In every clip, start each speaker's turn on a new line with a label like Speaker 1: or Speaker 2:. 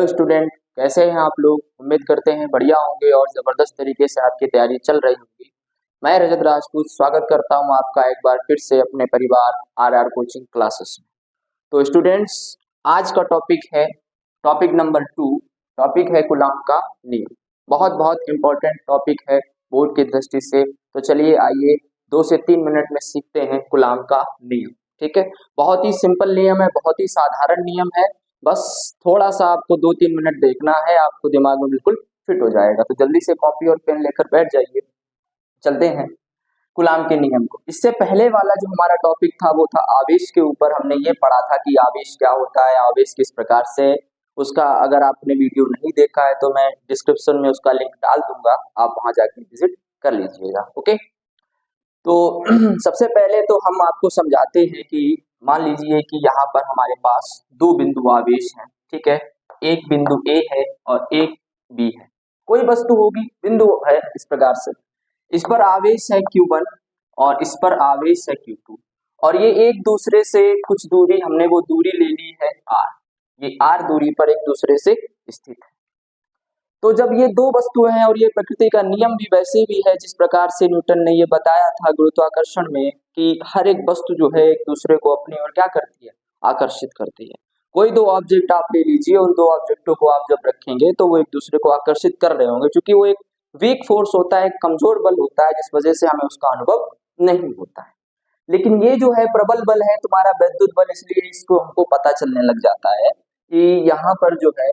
Speaker 1: Student, कैसे हैं आप लोग। उम्मीद करते हैं बढ़िया होंगे और ज़बरदस्त तरीके से आपकी तैयारी चल रही होगी। मैं रजत राजपूत स्वागत करता हूं आपका एक बार फिर से अपने परिवार आरआर कोचिंग क्लासेस में। तो स्टूडेंट्स, आज का टॉपिक है टॉपिक नंबर 2। टॉपिक है कूलॉम का नियम। बहुत बहुत इंपॉर्टेंट टॉपिक है बोर्ड की दृष्टि से। तो चलिए आइए 2 से 3 मिनट में सीखते हैं कूलॉम का नियम। ठीक है, बहुत ही सिंपल नियम है, बहुत ही साधारण नियम है। बस थोड़ा सा आपको 2-3 मिनट देखना है, आपको दिमाग में बिल्कुल फिट हो जाएगा। तो जल्दी से कॉपी और पेन लेकर बैठ जाइए। चलते हैं कूलॉम के नियम को। इससे पहले वाला जो हमारा टॉपिक था वो था आवेश के ऊपर। हमने ये पढ़ा था कि आवेश क्या होता है, आवेश किस प्रकार से। उसका अगर आपने वीडियो नहीं देखा है तो मैं डिस्क्रिप्शन में उसका लिंक डाल दूंगा, आप वहां जाके विजिट कर लीजिएगा। ओके, तो सबसे पहले तो हम आपको समझाते हैं कि मान लीजिए कि यहाँ पर हमारे पास 2 बिंदु आवेश हैं। ठीक है, एक बिंदु ए है और एक बी है। कोई वस्तु होगी, बिंदु है इस प्रकार से। इस पर आवेश है Q1 और इस पर आवेश है Q2 और ये एक दूसरे से कुछ दूरी, हमने वो दूरी ले ली है R। ये R दूरी पर एक दूसरे से स्थित है। तो जब ये 2 वस्तुएं हैं और ये प्रकृति का नियम भी वैसे भी है जिस प्रकार से न्यूटन ने ये बताया था गुरुत्वाकर्षण में कि हर एक वस्तु जो है एक दूसरे को अपनी ओर क्या करती है, आकर्षित करती है। कोई 2 ऑब्जेक्ट आप ले लीजिए, उन 2 ऑब्जेक्टों को आप जब रखेंगे तो वो एक दूसरे को आकर्षित कर रहे होंगे, क्योंकि वो एक वीक फोर्स होता है, एक कमजोर बल होता है, जिस वजह से हमें उसका अनुभव नहीं होता है। लेकिन ये जो है प्रबल बल है, तुम्हारा वैद्युत बल, इसलिए इसको हमको पता चलने लग जाता है कि यहाँ पर जो है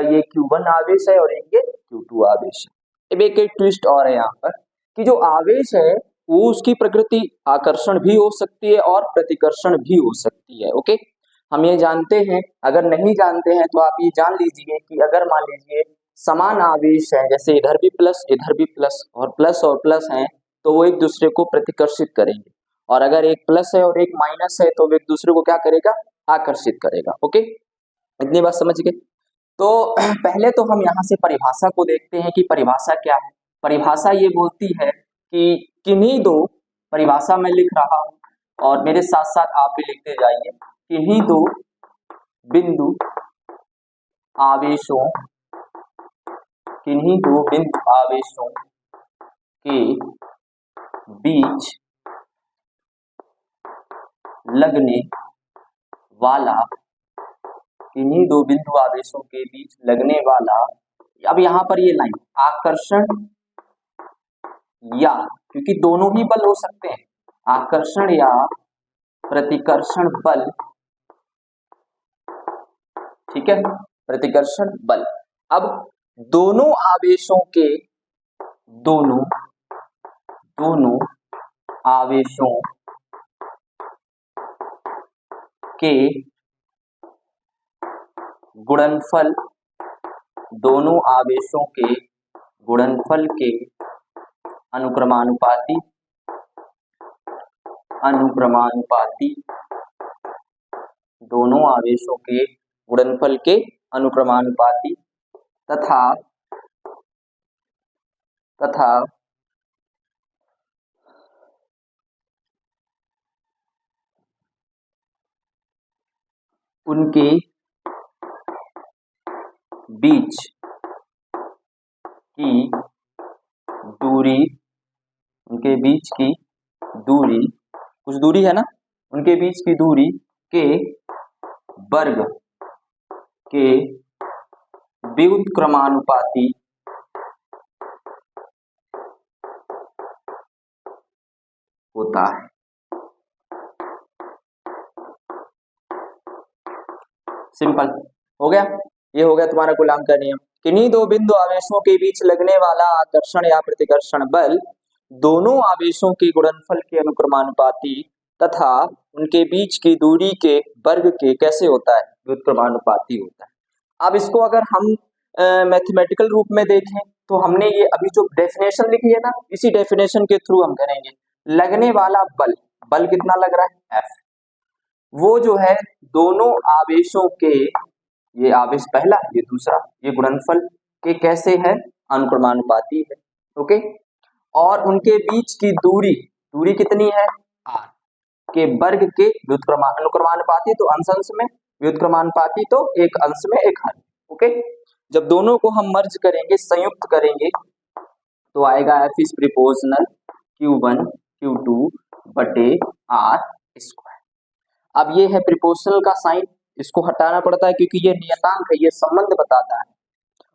Speaker 1: ये Q1 आवेश है और एक ये Q2 आवेश है। अब एक ट्विस्ट और है यहाँ पर कि जो आवेश है वो उसकी प्रकृति आकर्षण भी हो सकती है और प्रतिकर्षण भी हो सकती है। ओके, हम ये जानते हैं। अगर नहीं जानते हैं तो आप ये जान लीजिए कि अगर मान लीजिए समान आवेश है, जैसे इधर भी प्लस और प्लस हैं, तो वो एक दूसरे को प्रतिकर्षित करेंगे। और अगर एक प्लस है और एक माइनस है तो वो एक दूसरे को क्या करेगा, आकर्षित करेगा। ओके, इतनी बात समझ गए। तो पहले तो हम यहाँ से परिभाषा को देखते हैं कि परिभाषा क्या है। परिभाषा ये बोलती है कि किन्हीं 2, परिभाषा मैं लिख रहा हूं और मेरे साथ साथ आप भी लिखते जाइए, किन्हीं 2 बिंदु आवेशों, किन्हीं 2 बिंदु आवेशों के बीच लगने वाला, किन्हीं 2 बिंदु आवेशों के बीच लगने वाला, अब यहाँ पर ये लाइन आकर्षण या, क्योंकि दोनों ही बल हो सकते हैं, आकर्षण या प्रतिकर्षण बल। ठीक है, प्रतिकर्षण बल। अब दोनों आवेशों के, दोनों आवेशों के गुणनफल, दोनों आवेशों के गुणनफल के अनुक्रमानुपाती दोनों आवेशों के गुणनफल के अनुक्रमानुपाती तथा उनके बीच की दूरी, उनके बीच की दूरी, कुछ दूरी है ना, उनके बीच की दूरी के वर्ग के व्युत्क्रमानुपाती होता है। सिंपल हो गया, ये हो गया तुम्हारा कूलॉम का नियम। किन्हीं 2 बिंदु आवेशों के बीच लगने वाला आकर्षण या प्रतिकर्षण बल दोनों आवेशों के गुणनफल के अनुक्रमानुपाती तथा उनके बीच की दूरी के वर्ग के कैसे होता है, व्युत्क्रमानुपाती होता है। अब इसको अगर हम मैथमेटिकल रूप में देखें तो हमने ये अभी जो डेफिनेशन लिखी है ना, इसी डेफिनेशन के थ्रू हम करेंगे। लगने वाला बल, बल कितना लग रहा है, F, वो जो है दोनों आवेशों के, ये आवेश पहला, ये दूसरा, ये गुणनफल के कैसे है, अनुक्रमानुपाती है। ओके, और उनके बीच की दूरी, दूरी कितनी है, R के वर्ग के अनुक्रमानुपाती तो अंश अंश में, व्युत्क्रमानुपाती तो एक अंश में एक हर। ओके, जब दोनों को हम मर्ज करेंगे, संयुक्त करेंगे, तो आएगा F is proportional Q1 Q2 बटे R स्क्वायर। अब ये है प्रिपोर्शनल का साइन, इसको हटाना पड़ता है क्योंकि ये नियतांक है, ये संबंध बताता है,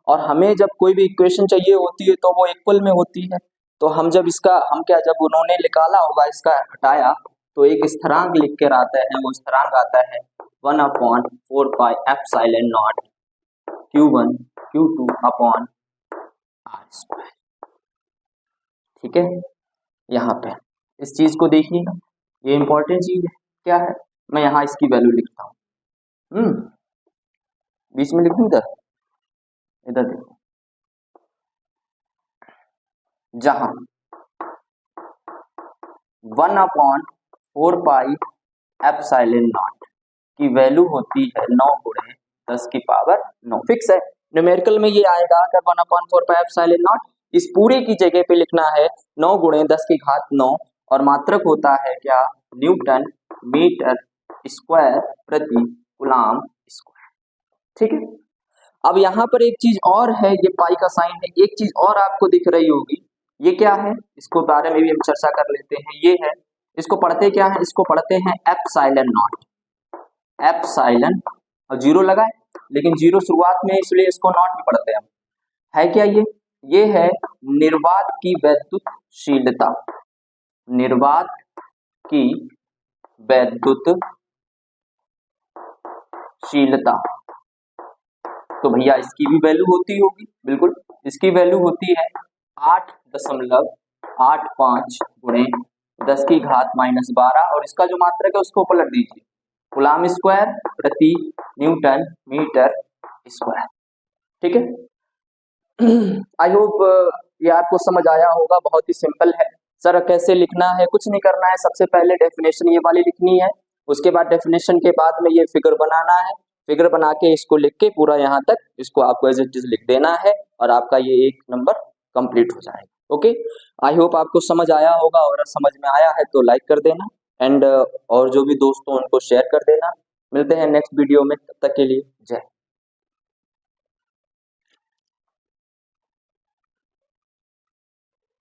Speaker 1: और हमें जब कोई भी इक्वेशन चाहिए होती है तो वो इक्वल में होती है। तो हम जब जब उन्होंने निकाला होगा, इसका हटाया, तो एक स्थिरांक लिख कर आता है, वो स्थिरांक आता है 1/4 pi epsilon not Q1 Q2 upon R square. ठीक है, यहाँ पे इस चीज को देखिएगा, ये इंपॉर्टेंट चीज है। क्या है, मैं यहाँ इसकी वैल्यू लिखता हूँ, बीच में लिख दूं, इधर देखो, जहां 1/4 पाई एप्सिलॉन नॉट की वैल्यू होती है 9 गुणे 10 की पावर 9, फिक्स है। न्यूमेरिकल में ये आएगा अगर 1/4 पाई एप्सिलॉन नॉट, इस पूरे की जगह पे लिखना है 9 गुणे 10 की घात 9, और मात्रक होता है क्या, न्यूटन मीटर स्क्वायर प्रति कूलम्ब स्क्वायर। ठीक है, अब यहाँ पर एक चीज और है, ये पाई का साइन है, एक चीज और आपको दिख रही होगी, ये क्या है, इसको बारे में भी हम चर्चा कर लेते हैं। ये है, इसको पढ़ते क्या है, इसको पढ़ते हैं एप्सिलॉन नॉट, एप्सिलॉन, और जीरो लगाए, लेकिन जीरो शुरुआत में, इसलिए इसको नॉट भी पढ़ते हैं। है क्या ये है निर्वात की वैद्युतशीलता, निर्वात की वैद्युतशीलता। तो भैया इसकी भी वैल्यू होती होगी, बिल्कुल, इसकी वैल्यू होती है 8.85 गुणे 10 की घात -12, और इसका जो मात्रक है उसको पलट दीजिए, कूलम्ब स्क्वायर प्रति न्यूटन मीटर स्क्वायर। ठीक है, आई होप ये आपको समझ आया होगा, बहुत ही सिंपल है। सर कैसे लिखना है, कुछ नहीं करना है, सबसे पहले डेफिनेशन ये वाली लिखनी है, उसके बाद डेफिनेशन के बाद में ये फिगर बनाना है, फिगर बना के इसको लिख के पूरा यहाँ तक इसको आपको एज इट इज लिख देना है, और आपका ये 1 नंबर कंप्लीट हो जाएगा। ओके, आई होप आपको समझ आया होगा, और समझ में आया है तो लाइक कर देना, एंड और जो भी दोस्त हो उनको शेयर कर देना। मिलते हैं नेक्स्ट वीडियो में, तब तक के लिए जय।